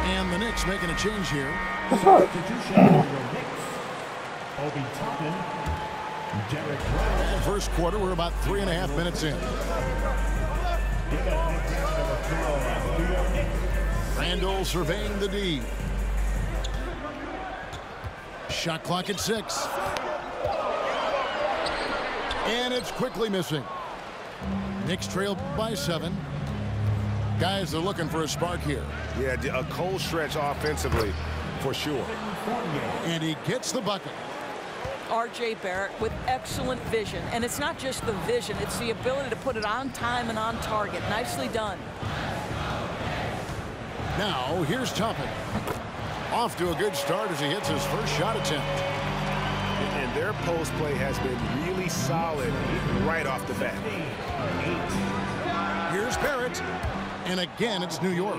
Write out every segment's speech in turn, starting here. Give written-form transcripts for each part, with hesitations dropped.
And the Knicks making a change here. First quarter, we're about 3.5 minutes in. Randall surveying the D. Shot clock at 6. And it's quickly missing. Knicks trail by 7. Guys are looking for a spark here. Yeah, a cold stretch offensively, for sure. And he gets the bucket. R.J. Barrett with excellent vision. And it's not just the vision, it's the ability to put it on time and on target. Nicely done. Now, here's Toppin. Off to a good start as he hits his first shot attempt. And their post play has been really solid right off the bat. Here's Barrett. And again, it's New York.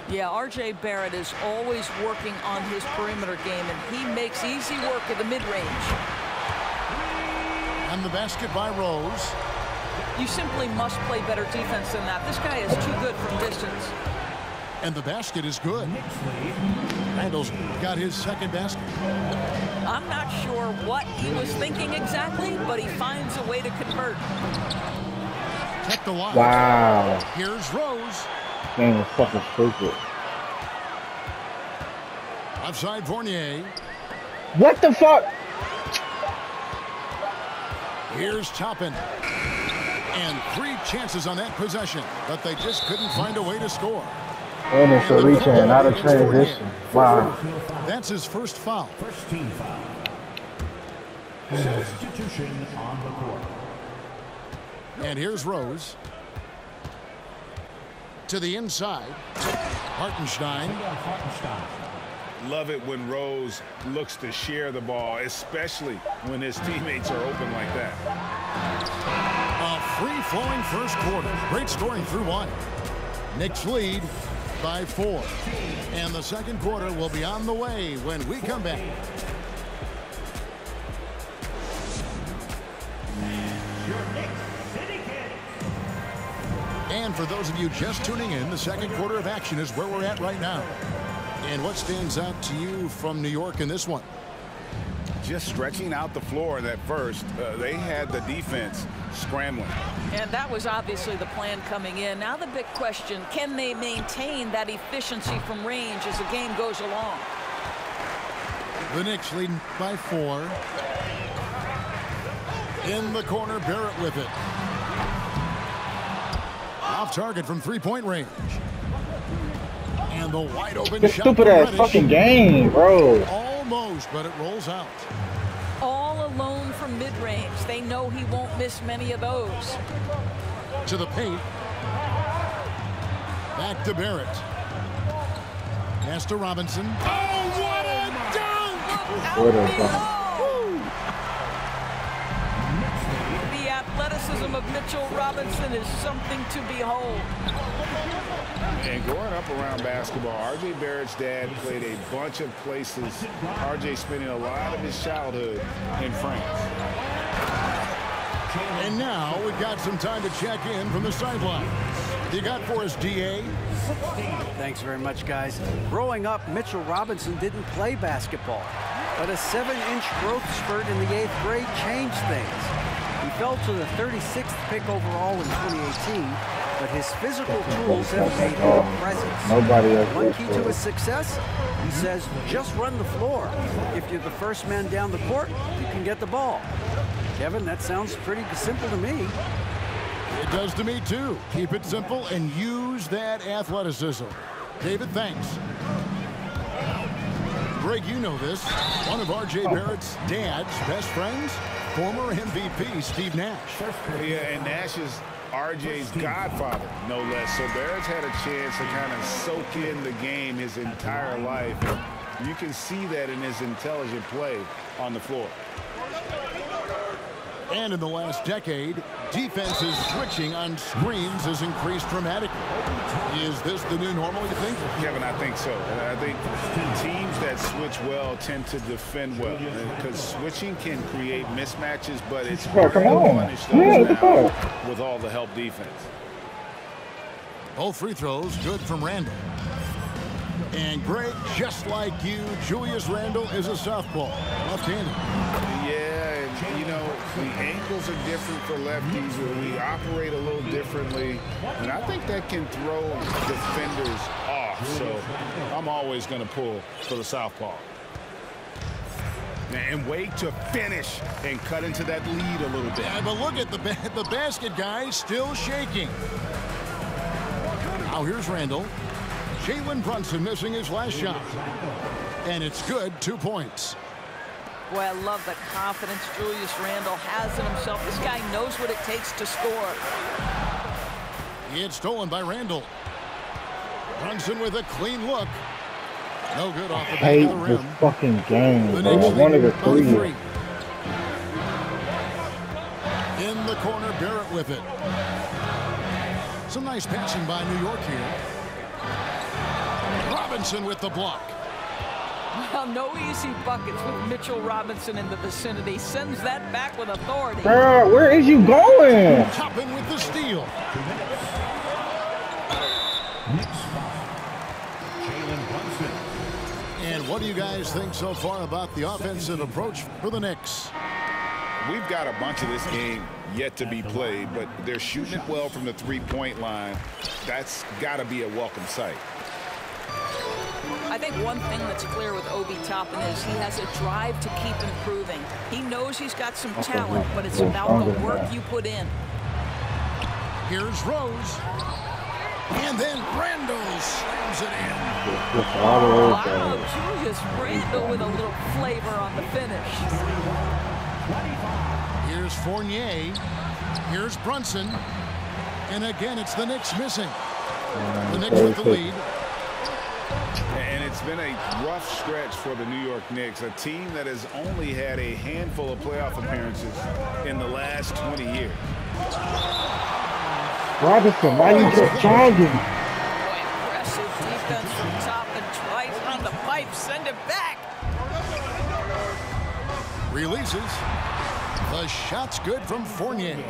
Yeah, R.J. Barrett is always working on his perimeter game, and he makes easy work at the mid-range. And the basket by Rose. You simply must play better defense than that. This guy is too good from distance. And the basket is good. Randall's got his second basket. I'm not sure what he was thinking exactly, but he finds a way to convert. Check the line. Wow. Here's Rose. Game is fucking stupid. Outside Fournier. What the fuck? Here's Toppin. And 3 chances on that possession, but they just couldn't find a way to score. And it's a reach in, not a transition. Wow. That's his first foul. First team foul. Substitution on the court. And here's Rose. To the inside. Hartenstein. Love it when Rose looks to share the ball, especially when his teammates are open like that. A free-flowing first quarter. Great scoring through 1. Knicks lead by 4. And the second quarter will be on the way when we come back. And for those of you just tuning in, the second quarter of action is where we're at right now. And what stands out to you from New York in this one? Just stretching out the floor in that first. They had the defense scrambling. And that was obviously the plan coming in. Now the big question, can they maintain that efficiency from range as the game goes along? The Knicks leading by 4. In the corner, Barrett with it. Off target from 3-point range. And the wide open This shot. stupid ass fucking game, bro. Almost, but it rolls out. All alone from mid-range. They know he won't miss many of those. To the paint. Back to Barrett. Pass to Robinson. Oh, what a dunk! The athleticism of Mitchell Robinson is something to behold. And growing up around basketball, R.J. Barrett's dad played a bunch of places. R.J. spending a lot of his childhood in France. And now we've got some time to check in from the sidelines. You got for us, D.A.? Thanks very much, guys. Growing up, Mitchell Robinson didn't play basketball, but a 7-inch growth spurt in the 8th grade changed things. He fell to the 36th pick overall in 2018, but his physical tools have made him a presence. Nobody else. One key to his success, he says, just run the floor. If you're the first man down the court, you can get the ball. Kevin, that sounds pretty simple to me. It does to me, too. Keep it simple and use that athleticism. David, thanks. Greg, you know this. One of R.J. Barrett's dad's best friends, former MVP Steve Nash. Yeah, and Nash is R.J.'s godfather, no less. So Barrett's had a chance to kind of soak in the game his entire life. And you can see that in his intelligent play on the floor. And in the last decade, defenses switching on screens has increased dramatically. Is this the new normal, you think? Kevin, I think so. And I think teams that switch well tend to defend well. Because switching can create mismatches, but it's hard to punish those now with all the help defense. Both free throws good from Randall. And Greg, just like you, Julius Randle is a southpaw, left-handed. Yeah, and you know, the ankles are different for lefties, where we operate a little differently, and I think that can throw defenders off. So I'm always going to pull for the southpaw. And wait to finish and cut into that lead a little bit. Yeah, but look at the basket guy still shaking. Now here's Randall. Jalen Brunson missing his last shot. And it's good, 2 points. Boy, I love the confidence Julius Randle has in himself. This guy knows what it takes to score. It's stolen by Randall. Brunson with a clean look. No good off the back of the rim. This fucking game, The bro. Knicks One of the lead by three. 3. In the corner, Barrett with it. Some nice passing by New York here. Robinson with the block. Well, no easy buckets with Mitchell Robinson in the vicinity. Sends that back with authority. Bro, where is you going? Toppin with the steal. Knicks foul. Jalen Brunson. And what do you guys think so far about the offensive approach for the Knicks? We've got a bunch of this game yet to be played, but they're shooting it well from the three-point line. That's got to be a welcome sight. I think one thing that's clear with Obi Toppin is he has a drive to keep improving. He knows he's got some talent, but it's about the work you put in. Here's Rose. And then Randall slams it in. Wow, Julius Randle with a little flavor on the finish. Here's Fournier. Here's Brunson. And again, it's the Knicks missing. The Knicks with the lead. And it's been a rough stretch for the New York Knicks, a team that has only had a handful of playoff appearances in the last 20 years. Robinson, why you just charging? Boy, aggressive defense from Toppin twice on the pipe. Send it back. Releases. The shot's good from Fournier.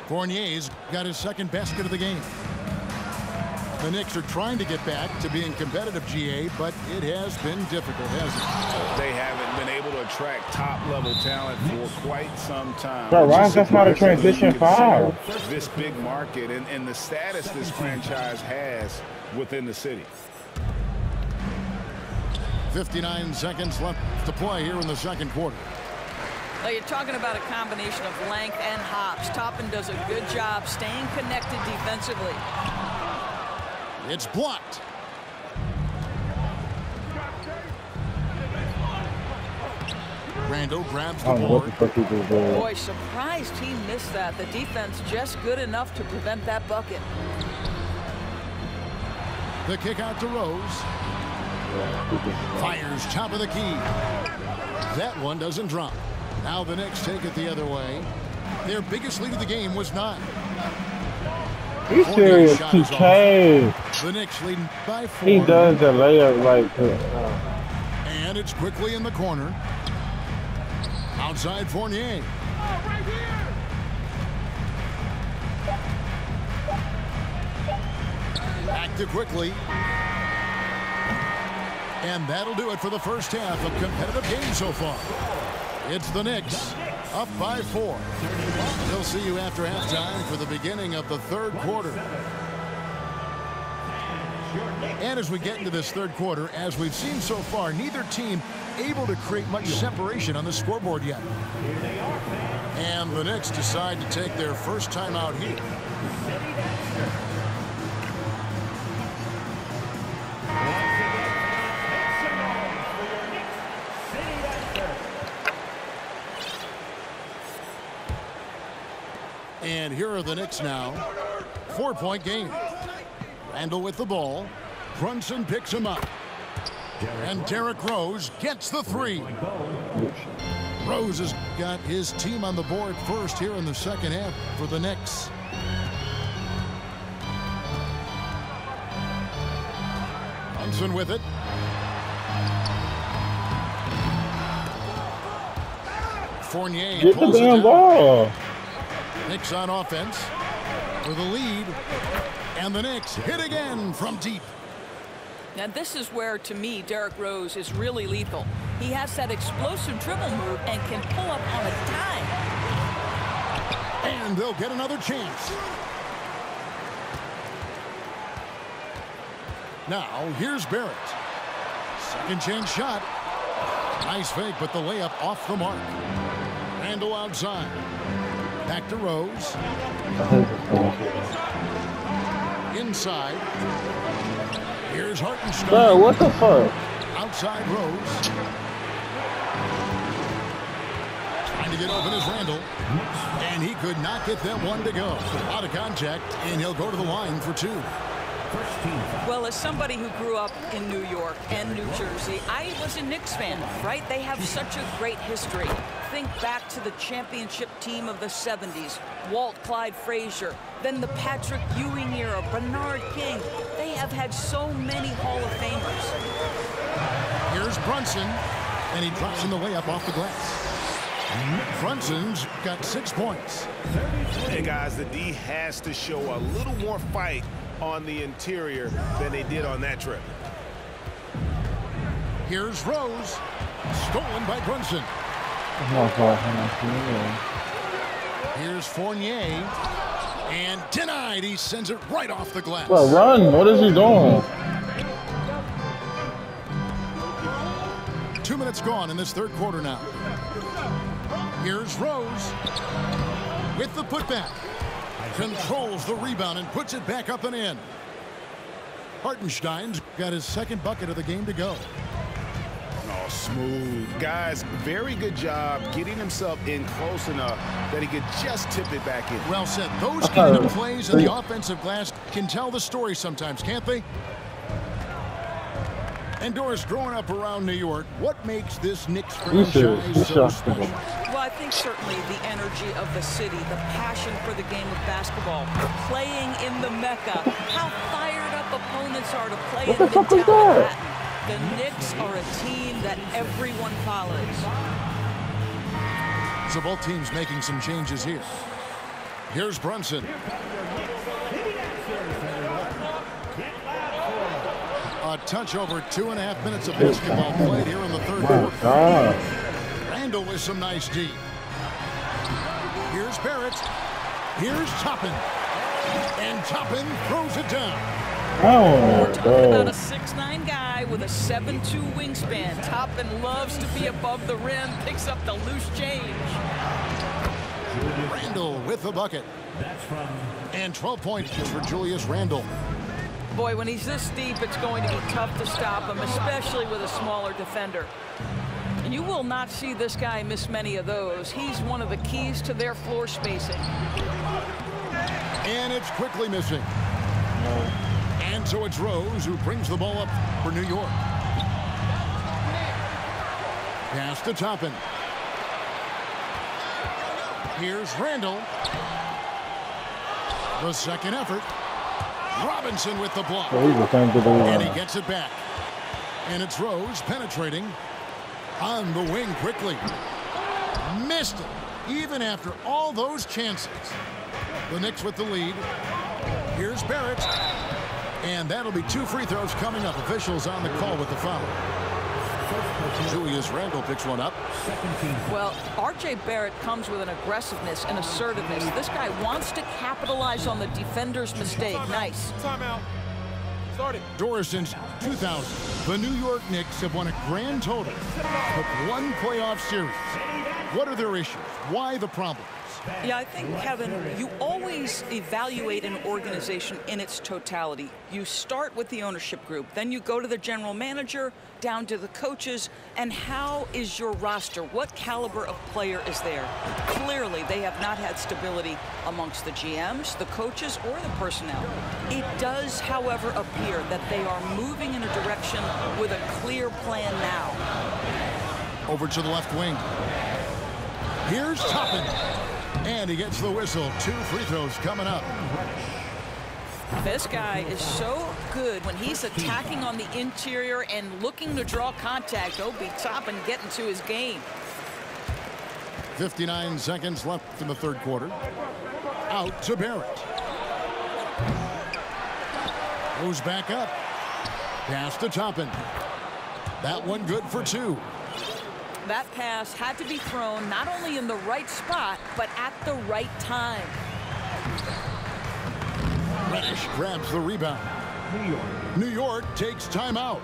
Fournier's got his second basket of the game. The Knicks are trying to get back to being competitive, GA, but it has been difficult, hasn't it? They haven't been able to attract top-level talent for quite some time. Bro, why is that not a transition foul? This big market and the status this franchise has within the city. 59 seconds left to play here in the second quarter. Well, you're talking about a combination of length and hops. Toppin does a good job staying connected defensively. It's blocked. Randall grabs the I don't know what board. the fuck he just did. Boy, surprised he missed that. The defense just good enough to prevent that bucket. The kick out to Rose. Fires top of the key. That one doesn't drop. Now the Knicks take it the other way. Their biggest lead of the game was 9. He's serious, TK. The Knicks leading by 4. He does the layup like And it's quickly in the corner. Outside Fournier. Back to quickly. And that'll do it for the first half of competitive game so far. It's the Knicks Up by 4. We'll see you after halftime for the beginning of the third quarter. And as we get into this third quarter, as we've seen so far, neither team able to create much separation on the scoreboard yet. And the Knicks decide to take their first time out here. And here are the Knicks now. 4-point game. Randle with the ball. Brunson picks him up. And Derrick Rose gets the 3. Rose has got his team on the board first here in the second half for the Knicks. Brunson with it. Fournier Get the pulls it damn down. ball. Knicks on offense for the lead. And the Knicks hit again from deep. Now this is where, to me, Derrick Rose is really lethal. He has that explosive dribble move and can pull up on a dime. And they'll get another chance. Now, here's Barrett. Second chance shot. Nice fake, but the layup off the mark. Randle outside. Back to Rose. Inside. Here's Hartenstein. Bro, what the fuck? Outside Rose. Trying to get open is Randle. And he could not get that one to go. Out of contact, and he'll go to the line for 2. Well, as somebody who grew up in New York and New Jersey, I was a Knicks fan, right? They have such a great history. Think back to the championship team of the 70s. Walt Clyde Frazier, then the Patrick Ewing era, Bernard King. They have had so many Hall of Famers. Here's Brunson, and he drops in the layup off the glass. Brunson's got 6 points. Hey, guys, the D has to show a little more fight on the interior than they did on that trip. Here's Rose. Stolen by Brunson. Here's Fournier. And denied. He sends it right off the glass. Bro, run. What is he doing? 2 minutes gone in this third quarter now. Here's Rose with the putback. Controls the rebound and puts it back up and in. Hartenstein's got his second bucket of the game to go. Oh, smooth. Guys, very good job getting himself in close enough that he could just tip it back in. Well said. Those kind of plays in the offensive glass can tell the story sometimes, can't they? And Doris, growing up around New York, what makes this Knicks franchise so special? Well, I think certainly the energy of the city, the passion for the game of basketball, playing in the Mecca, how fired up opponents are to play in Midtown Manhattan. The Knicks are a team that everyone follows. So both teams making some changes here. Here's Brunson. A touch over 2.5 minutes of basketball played here in the third quarter. Randle with some nice D. Here's Barrett. Here's Toppin. And Toppin throws it down. We're talking about a 6'9" guy with a 7'2" wingspan. Toppin loves to be above the rim, picks up the loose change. Randle with the bucket. And 12 points for Julius Randle. Boy, when he's this deep, it's going to be tough to stop him, especially with a smaller defender. And you will not see this guy miss many of those. He's one of the keys to their floor spacing. And it's quickly missing. And so it's Rose who brings the ball up for New York. Pass to Toppin. Here's Randle. The second effort. Robinson with the block. And he gets it back. And it's Rose penetrating on the wing quickly. Missed it, even after all those chances. The Knicks with the lead. Here's Barrett. And that'll be 2 free throws coming up. Officials on the call with the foul. Julius Randle picks one up. Well, R.J. Barrett comes with an aggressiveness and assertiveness. This guy wants to capitalize on the defender's mistake. Nice. Timeout. Started. Doris, since 2000, the New York Knicks have won a grand total of 1 playoff series. What are their issues? Why the problems? Yeah, I think, Kevin, you always evaluate an organization in its totality. You start with the ownership group, then you go to the general manager, down to the coaches, and how is your roster? What caliber of player is there? Clearly, they have not had stability amongst the GMs, the coaches, or the personnel. It does, however, appear that they are moving in a direction with a clear plan now. Over to the left wing. Here's Toppin. And he gets the whistle. 2 free throws coming up. This guy is so good when he's attacking on the interior and looking to draw contact. Obi Toppin getting to his game. 59 seconds left in the third quarter. Out to Barrett. Goes back up. Pass to Toppin. That one good for 2. That pass had to be thrown not only in the right spot, but at the right time. Reddish grabs the rebound. New York takes timeout.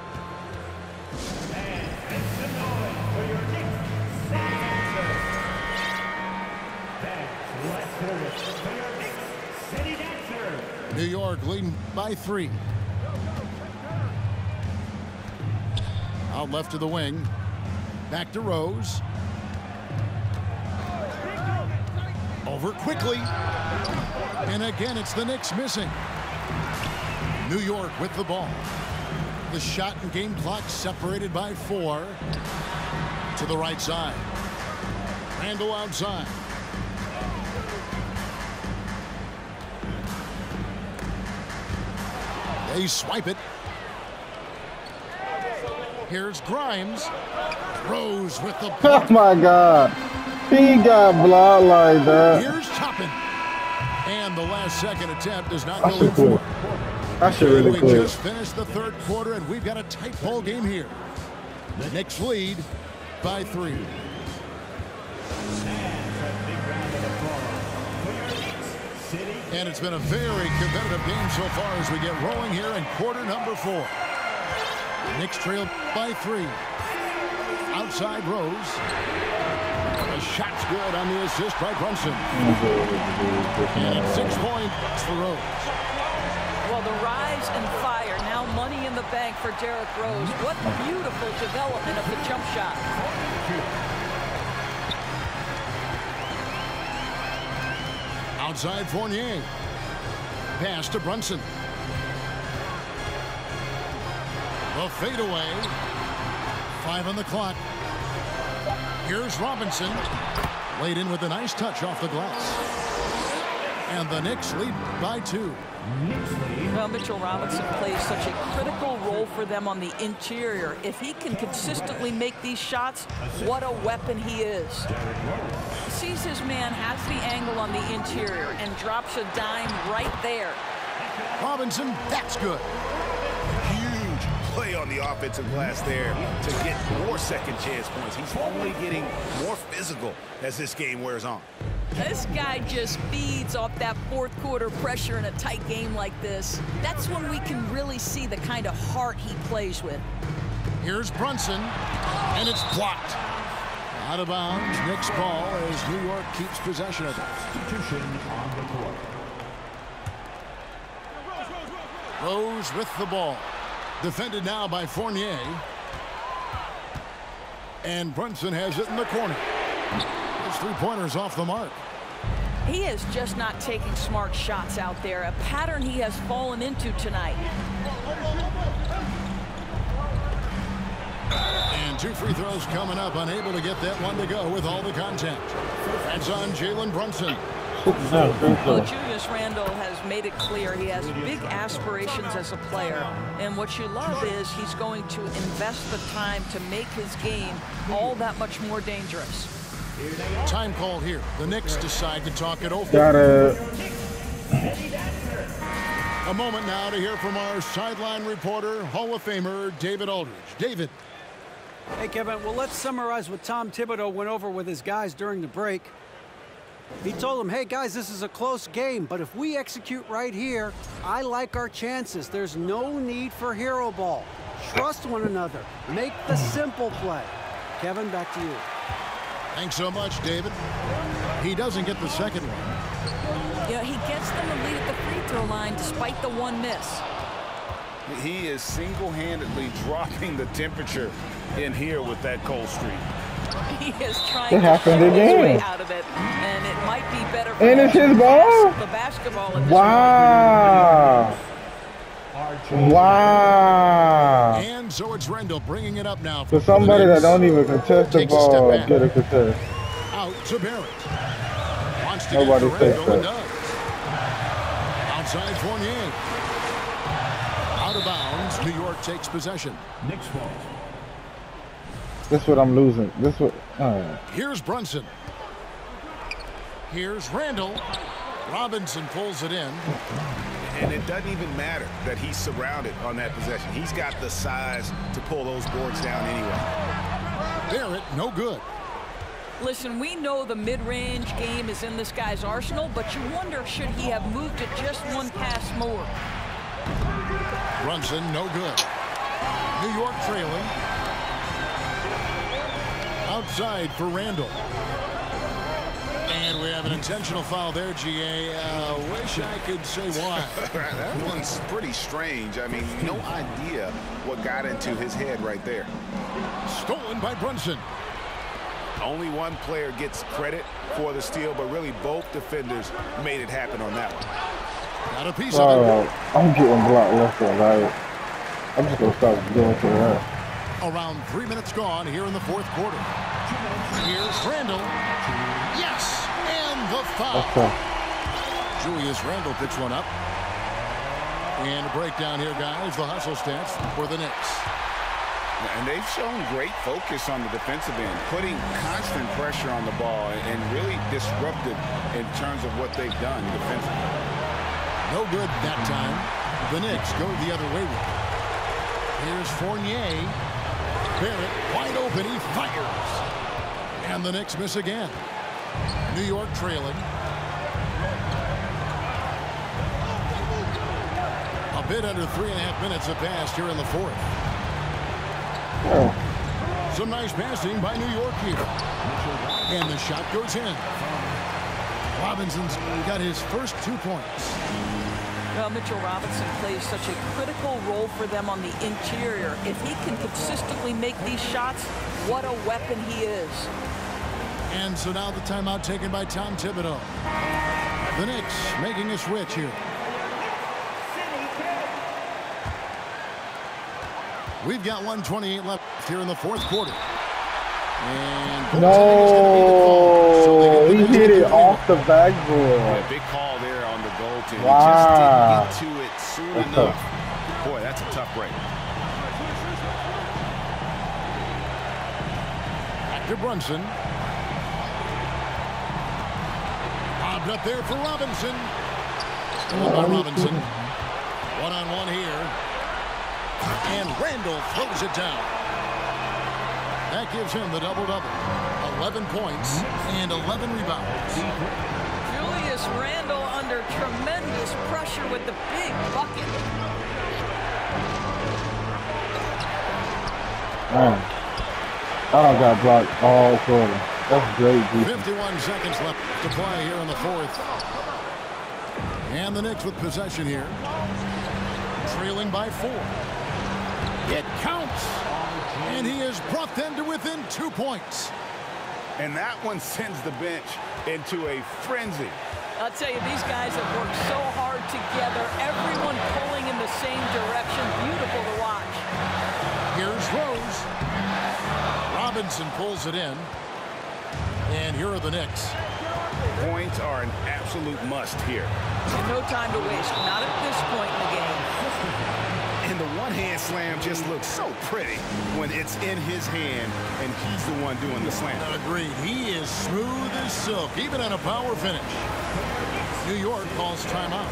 New York leading by 3. Out left to the wing. Back to Rose. Over quickly. And again, it's the Knicks missing. New York with the ball. The shot and game clock separated by 4. To the right side. Randle outside. They swipe it. Here's Grimes. Rose with the block. Oh my God. He got blocked like that. Here's Toppin. And the last second attempt does not I go should in for. quit. I should really We quit. just finished the third quarter, and we've got a tight ball game here. The Knicks lead by 3. And it's been a very competitive game so far as we get rolling here in quarter number 4. The Knicks trail by 3. Outside Rose. The shot's good on the assist by Brunson. And it's 6 points for Rose. Well, the rise and fire, now money in the bank for Derrick Rose. What beautiful development of the jump shot. Outside Fournier. Pass to Brunson. The fadeaway. 5 on the clock. Here's Robinson. Laid in with a nice touch off the glass. And the Knicks lead by 2. Well, Mitchell Robinson plays such a critical role for them on the interior. If he can consistently make these shots, what a weapon he is. Sees his man, has the angle on the interior, and drops a dime right there. Robinson, that's good. Huge play on the offensive glass there to get more second chance points. He's only getting more physical as this game wears on. This guy just feeds off that fourth quarter pressure in a tight game like this. That's when we can really see the kind of heart he plays with. Here's Brunson, and it's blocked. Out of bounds, Knicks ball as New York keeps possession of it. Substitution on the court. Rose with the ball. Defended now by Fournier. And Brunson has it in the corner. His 3-pointers off the mark. He is just not taking smart shots out there, a pattern he has fallen into tonight. And 2 free throws coming up, unable to get that one to go with all the contact. That's on Jalen Brunson. Well, Julius Randle has made it clear he has big aspirations as a player. And what you love is he's going to invest the time to make his game all that much more dangerous. Time call here. The Knicks decide to talk it over. Got it. A moment now to hear from our sideline reporter, Hall of Famer David Aldridge. David. Hey, Kevin, well, let's summarize what Tom Thibodeau went over with his guys during the break. He told them, hey, guys, this is a close game, but if we execute right here, I like our chances. There's no need for hero ball. Trust one another. Make the simple play. Kevin, back to you. Thanks so much, David. He doesn't get the second one. Yeah, he gets them the lead at the free throw line despite the one miss. He is single-handedly dropping the temperature in here with that cold streak. He is trying to shoot his way out of it, and it might be better for him it's his ball? the basketball at this Wow. Wow. And so it's Rendell bringing it up now. For somebody that don't even contest the ball, get a contest. Out to Barrett. Wants to Nobody get to says Rendell and that. does. Outside Fournier. Out of bounds. New York takes possession. Knicks ball. This is what I'm losing. This what. Here's Brunson. Here's Randall. Robinson pulls it in. And it doesn't even matter that he's surrounded on that possession. He's got the size to pull those boards down anyway. Barrett, no good. Listen, we know the mid-range game is in this guy's arsenal, but you wonder, should he have moved it just one pass more? Brunson, no good. New York trailing. Outside for Randall. And we have an intentional foul there, GA. Wish I could say why. That one's pretty strange. I mean, no idea what got into his head right there. Stolen by Brunson. Only one player gets credit for the steal, but really both defenders made it happen on that one. Got a piece of it. I'm getting blocked left and right. I'm just going to start going to that. Around 3 minutes gone here in the fourth quarter. Here's Randall. Yes, and the foul. Julius Randall picks one up. And a breakdown here, guys. The hustle stats for the Knicks. And they've shown great focus on the defensive end, putting constant pressure on the ball and really disrupted in terms of what they've done defensively. No good that time. The Knicks go the other way with it. Here's Fournier. Barrett wide open. He fires. And the Knicks miss again. New York trailing. A bit under 3.5 minutes have passed here in the fourth. Some nice passing by New York here. And the shot goes in. Robinson's got his first 2 points. Well, Mitchell Robinson plays such a critical role for them on the interior. If he can consistently make these shots, what a weapon he is. And so now the timeout taken by Tom Thibodeau. The Knicks making a switch here. We've got 1:28 left here in the fourth quarter. And no, he hit it off the backboard. Yeah, big call there on the goaltender. Wow. He just didn't get to it soon enough. Boy, that's a tough break. Back to Brunson. Bobbed up there for Robinson. Stolen by Robinson. One-on-one here. And Randall throws it down. That gives him the double-double. 11 points and 11 rebounds. Julius Randall under tremendous pressure with the big bucket. Man, I don't got blocked all quarter. That's great defense. 51 seconds left to play here in the fourth. And the Knicks with possession here. Trailing by 4. It counts. And he has brought them to within 2 points. And that one sends the bench into a frenzy. I'll tell you, these guys have worked so hard together. Everyone pulling in the same direction. Beautiful to watch. Here's Rose. Robinson pulls it in. And here are the Knicks. Points are an absolute must here. And no time to waste. Not at this point in the game. And the one-hand slam just looks so pretty when it's in his hand and he's the one doing the slam. Agreed. He is smooth as silk, even on a power finish. New York calls timeout.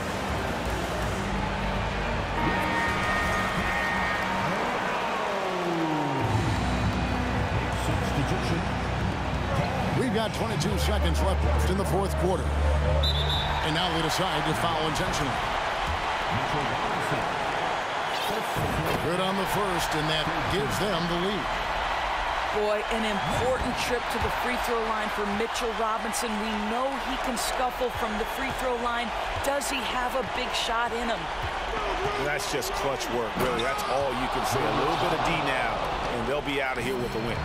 We've got 22 seconds left in the fourth quarter. And now they decide to foul intentionally. Good on the first, and that gives them the lead. Boy, an important trip to the free throw line for Mitchell Robinson. We know he can scuffle from the free throw line. Does he have a big shot in him? That's just clutch work, really. That's all you can say. A little bit of D now, and they'll be out of here with a win.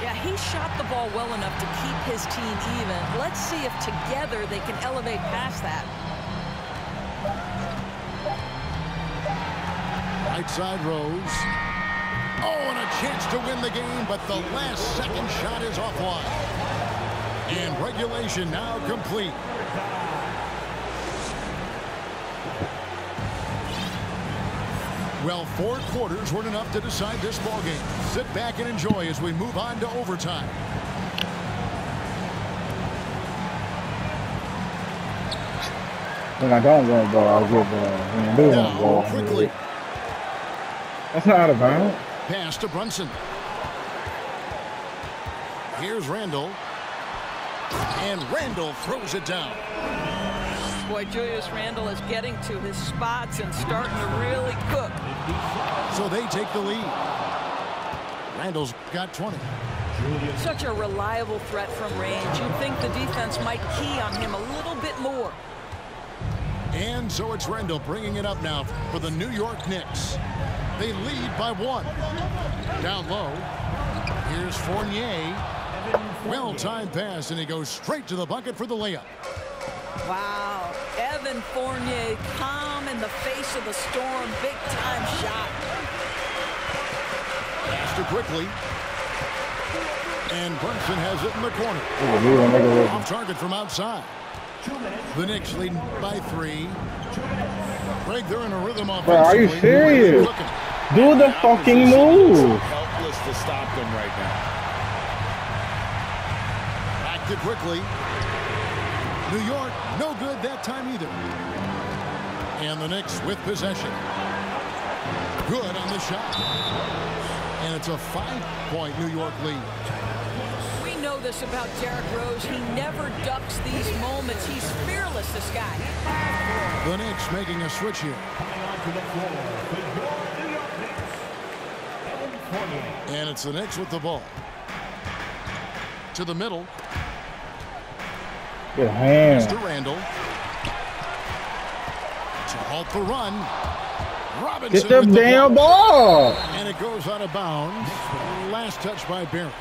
Yeah, he shot the ball well enough to keep his team even. Let's see if together they can elevate past that. Right side Rose. Oh, and a chance to win the game, but the last second shot is offline. And regulation now complete. Well, 4 quarters weren't enough to decide this ballgame. Sit back and enjoy as we move on to overtime. When I don't want ball, I'll get ball. When I do want ball, Quickly. That's not out of bounds. Pass to Brunson. Here's Randall. And Randall throws it down. Boy, Julius Randle is getting to his spots and starting to really cook. So they take the lead. Randall's got 20. Such a reliable threat from range. You'd think the defense might key on him a little bit more. And so it's Randall bringing it up now for the New York Knicks. They lead by 1. Down low. Here's Fournier. Well-timed pass, and he goes straight to the bucket for the layup. Wow. Evan Fournier, calm in the face of the storm. Big-time shot. Pass to Quickly. And Brunson has it in the corner. Off target from outside. The Knicks leading by 3. Greg, they're in a rhythm offensively. Bro, are you serious? Do the fucking move. Helpless to stop them right now. Back to Quickly. New York, no good that time either. And the Knicks with possession. Good on the shot. And it's a 5-point New York lead. We know this about Derrick Rose. He never ducks these moments. He's fearless, this guy. The Knicks making a switch here. And it's the Knicks with the ball. To the middle. Good hand. Mr. Randall. To halt the run. Robinson. Get the damn ball. And it goes out of bounds. Last touch by Barrett.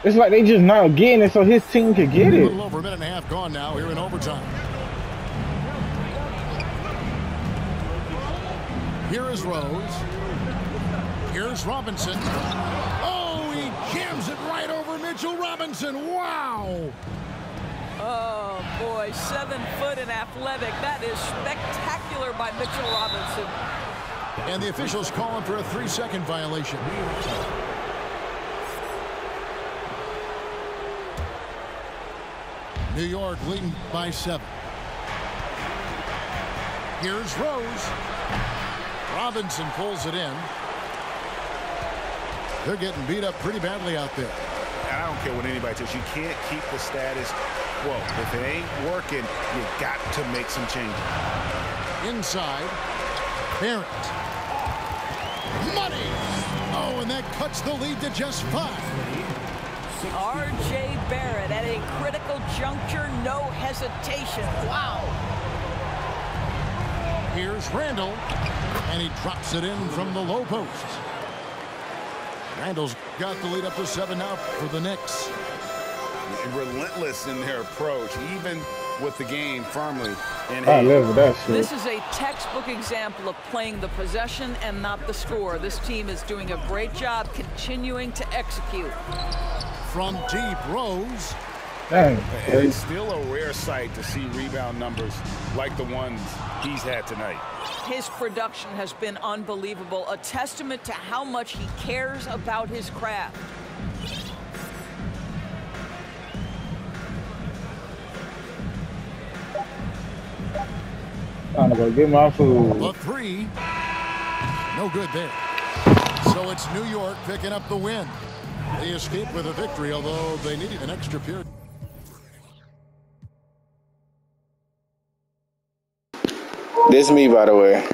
It's like they just not getting it so his team could get A it. little over a minute and a half gone now here in overtime. Here is Rose. Here's Robinson. Oh, he jams it right over Mitchell Robinson. Wow. Oh, boy, 7 foot and athletic. That is spectacular by Mitchell Robinson. And the officials calling for a 3-second violation. New York leading by 7. Here's Rose. Robinson pulls it in. They're getting beat up pretty badly out there. And I don't care what anybody says. You can't keep the status quo. If it ain't working, you got to make some changes. Inside. Barrett. Money. Oh, and that cuts the lead to just 5. R.J. Barrett at a critical juncture, no hesitation. Wow. Here's Randall, and he drops it in from the low post. Randall's got the lead up to 7 now for the Knicks. Relentless in their approach, even with the game firmly in I hand. live with that shit. This is a textbook example of playing the possession and not the score. This team is doing a great job continuing to execute. From deep, Rose. Dang. And it's still a rare sight to see rebound numbers like the ones he's had tonight. His production has been unbelievable, a testament to how much he cares about his craft. Time to go get my food. The 3. No good there. So it's New York picking up the win. They escaped with a victory, although they needed an extra period. This is me, by the way.